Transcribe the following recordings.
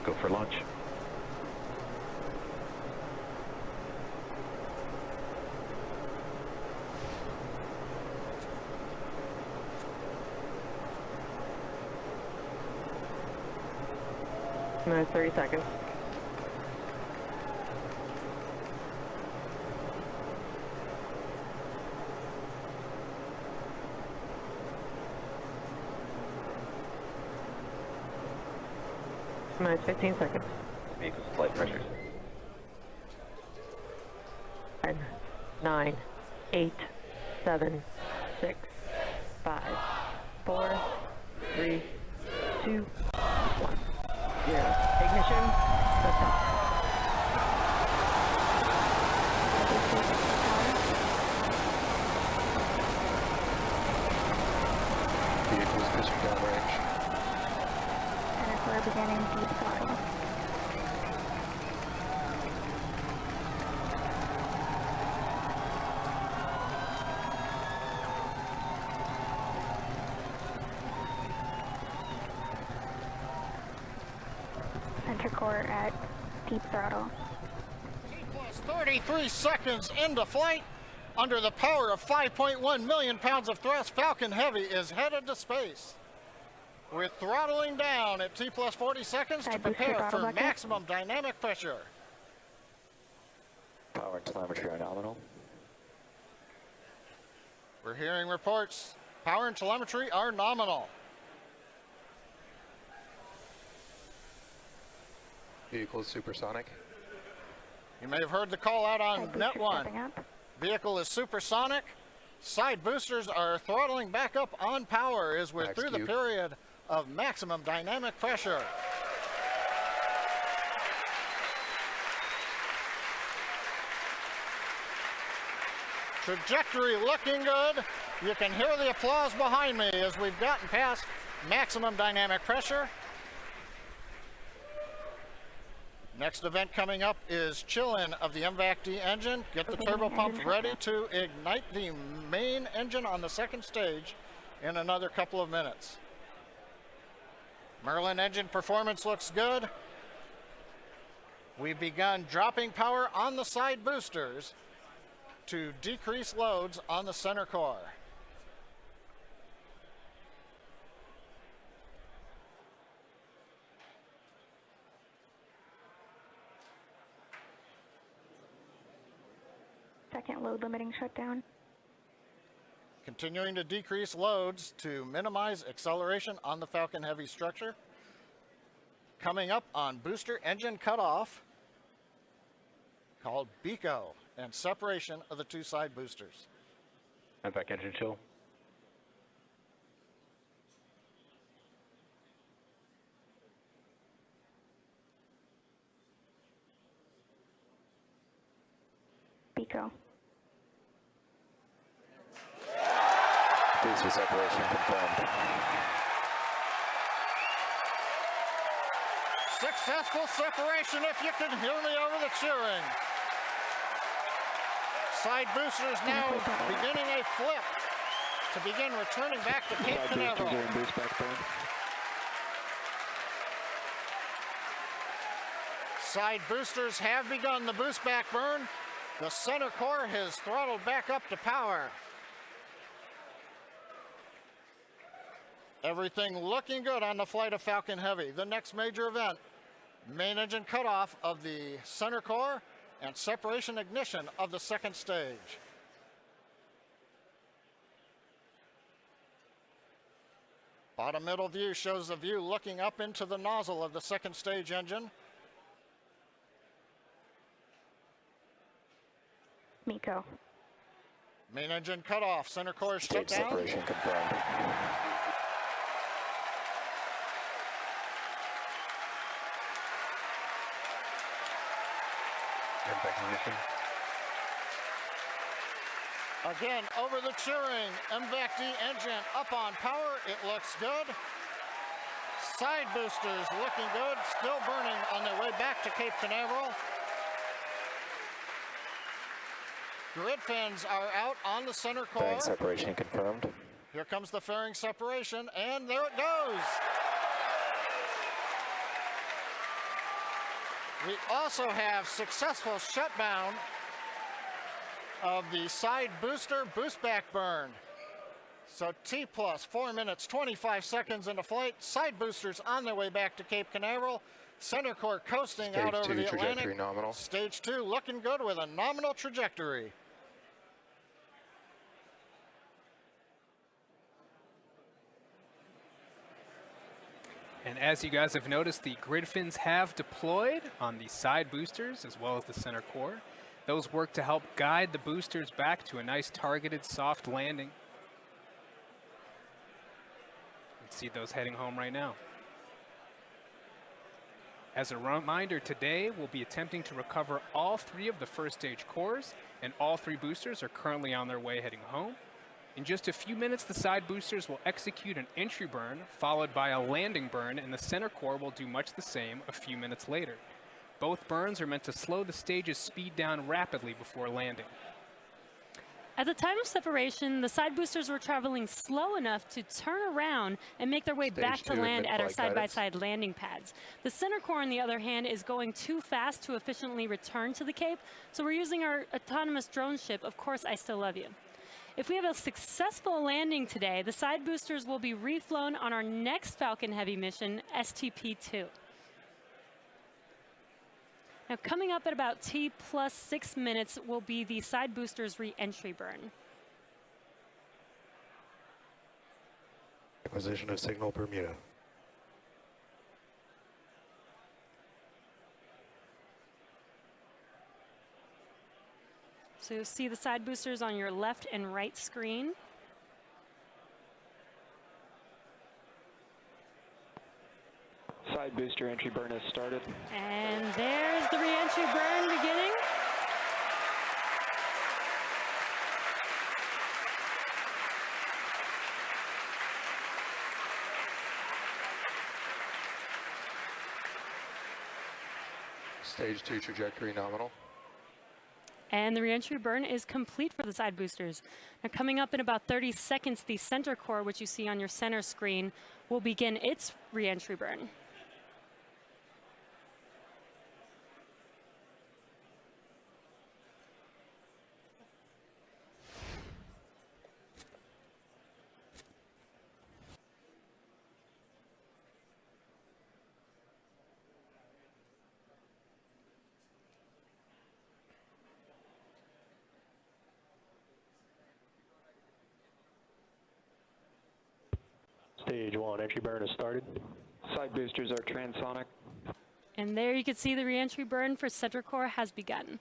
Go for launch. Minus 30 seconds. Minus 15 seconds. Vehicle's flight pressures. 10, 9, 8, 7, 6, 5, 4, 3, 2, 1. 0. Ignition. Liftoff. Vehicle's pushing downrange. Center core beginning deep throttle. Center core at deep throttle. T plus 33 seconds into flight. Under the power of 5.1 million pounds of thrust, Falcon Heavy is headed to space. We're throttling down at T plus 40 seconds to prepare for maximum dynamic pressure. Power and telemetry are nominal. We're hearing reports. Power and telemetry are nominal. Vehicle is supersonic. You may have heard the call out on net one. Vehicle is supersonic. Side boosters are throttling back up on power as we're through the period of maximum dynamic pressure. Trajectory looking good. You can hear the applause behind me as we've gotten past maximum dynamic pressure. Next event coming up is chill-in of the MVAC-D engine. Get the turbo pumps ready to ignite the main engine on the second stage in another couple of minutes. Merlin engine performance looks good. We've begun dropping power on the side boosters to decrease loads on the center core. Second load limiting shutdown. Continuing to decrease loads to minimize acceleration on the Falcon Heavy structure. Coming up on booster engine cutoff, called BECO, and separation of the two side boosters. MVAC engine chill. BECO. Booster separation confirmed. Successful separation, if you can hear me over the cheering. Side boosters now beginning a flip to begin returning back to Cape Canaveral. Side boosters have begun the boost back burn. The center core has throttled back up to power. Everything looking good on the flight of Falcon Heavy. The next major event, main engine cutoff of the center core and separation ignition of the second stage. Bottom middle view shows the view looking up into the nozzle of the second stage engine. MECO. Main engine cutoff, center core is shut down. Separation confirmed. Ignition. Again, over the cheering, MVAC-D engine up on power. It looks good. Side boosters looking good, still burning on their way back to Cape Canaveral. Grid fans are out on the center core. Fairing separation confirmed. Here comes the fairing separation, and there it goes. We also have successful shutdown of the side booster boost back burn. So T plus 4 minutes, 25 seconds into flight. Side boosters on their way back to Cape Canaveral. Center core coasting out over the trajectory Atlantic. nominal. Stage 2 looking good with a nominal trajectory. And as you guys have noticed, the grid fins have deployed on the side boosters as well as the center core. Those work to help guide the boosters back to a nice targeted soft landing. You can see those heading home right now. As a reminder, today we'll be attempting to recover all 3 of the first stage cores, and all 3 boosters are currently on their way heading home. In just a few minutes, the side boosters will execute an entry burn, followed by a landing burn, and the center core will do much the same a few minutes later. Both burns are meant to slow the stage's speed down rapidly before landing. At the time of separation, the side boosters were traveling slow enough to turn around and make their way back to land at our side-by-side landing pads. The center core, on the other hand, is going too fast to efficiently return to the Cape, so we're using our autonomous drone ship, Of Course I Still Love You. If we have a successful landing today, the side boosters will be reflown on our next Falcon Heavy mission, STP-2. Now, coming up at about T plus 6 minutes will be the side boosters re-entry burn. Acquisition of signal Bermuda. So you'll see the side boosters on your left and right screen. Side booster entry burn has started. And there's the re-entry burn beginning. Stage 2 trajectory nominal. And the re-entry burn is complete for the side boosters. Now, coming up in about 30 seconds, the center core, which you see on your center screen, will begin its re-entry burn. Stage 1 entry burn has started. Side boosters are transonic. And there you can see the re-entry burn for center core has begun.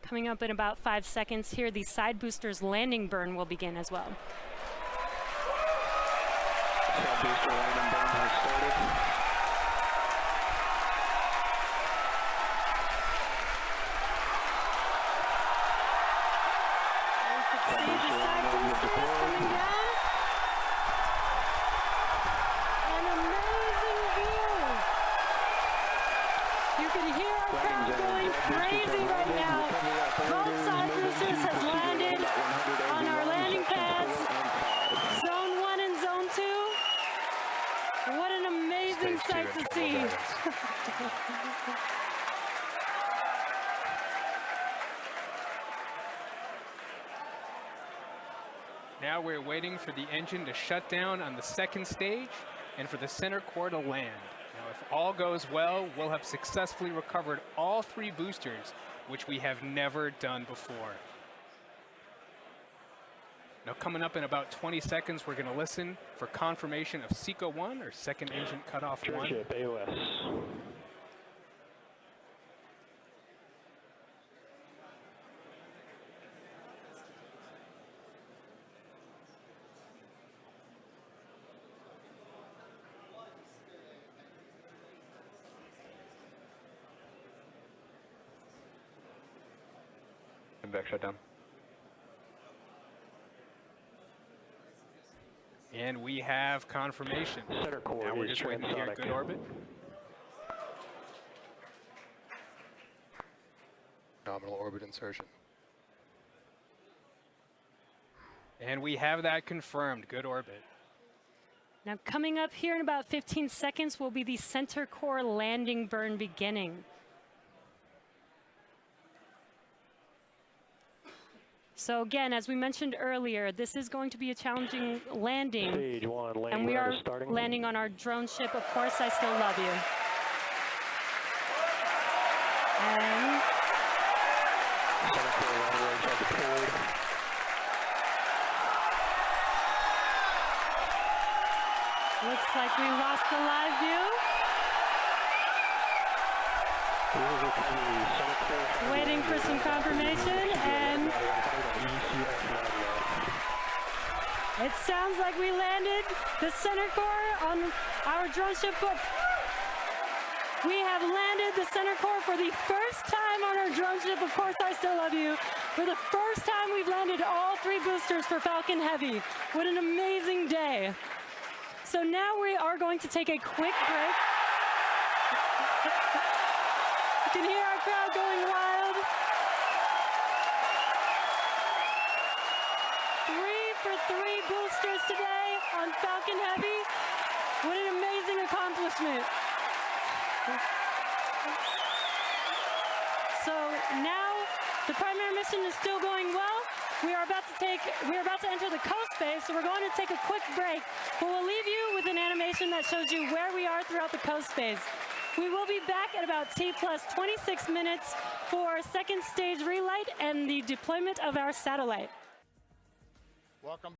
Coming up in about 5 seconds here, the side boosters landing burn will begin as well. Side booster landing burn has started. Now we're waiting for the engine to shut down on the second stage and for the center core to land. Now, if all goes well, we'll have successfully recovered all 3 boosters, which we have never done before. Now, coming up in about 20 seconds, we're going to listen for confirmation of SECO 1, or second engine cutoff 1. Ship AOS. Back shutdown. And we have confirmation. Center core now we're is just waiting to hear transonic. good orbit. Nominal orbit insertion. And we have that confirmed, good orbit. Now coming up here in about 15 seconds will be the center core landing burn beginning. So again, as we mentioned earlier, this is going to be a challenging landing. Stage 1, landing And we are starting. landing on our drone ship, Of Course I Still Love You. And Center core landing legs are deployed. looks like we lost the live view. Waiting for some confirmation, and it sounds like we landed the center core on our drone ship. We have landed the center core for the first time on our drone ship, Of Course I Still Love You. For the first time we've landed all 3 boosters for Falcon Heavy. What an amazing day. So now we are going to take a quick break. You can hear our crowd going wild. 3 for 3 boosters today on Falcon Heavy. What an amazing accomplishment. So now the primary mission is still going well. We are about to enter the coast phase, so we're going to take a quick break. But we'll leave you with an animation that shows you where we are throughout the coast phase. We will be back at about T plus 26 minutes for second stage relight and the deployment of our satellite. Welcome.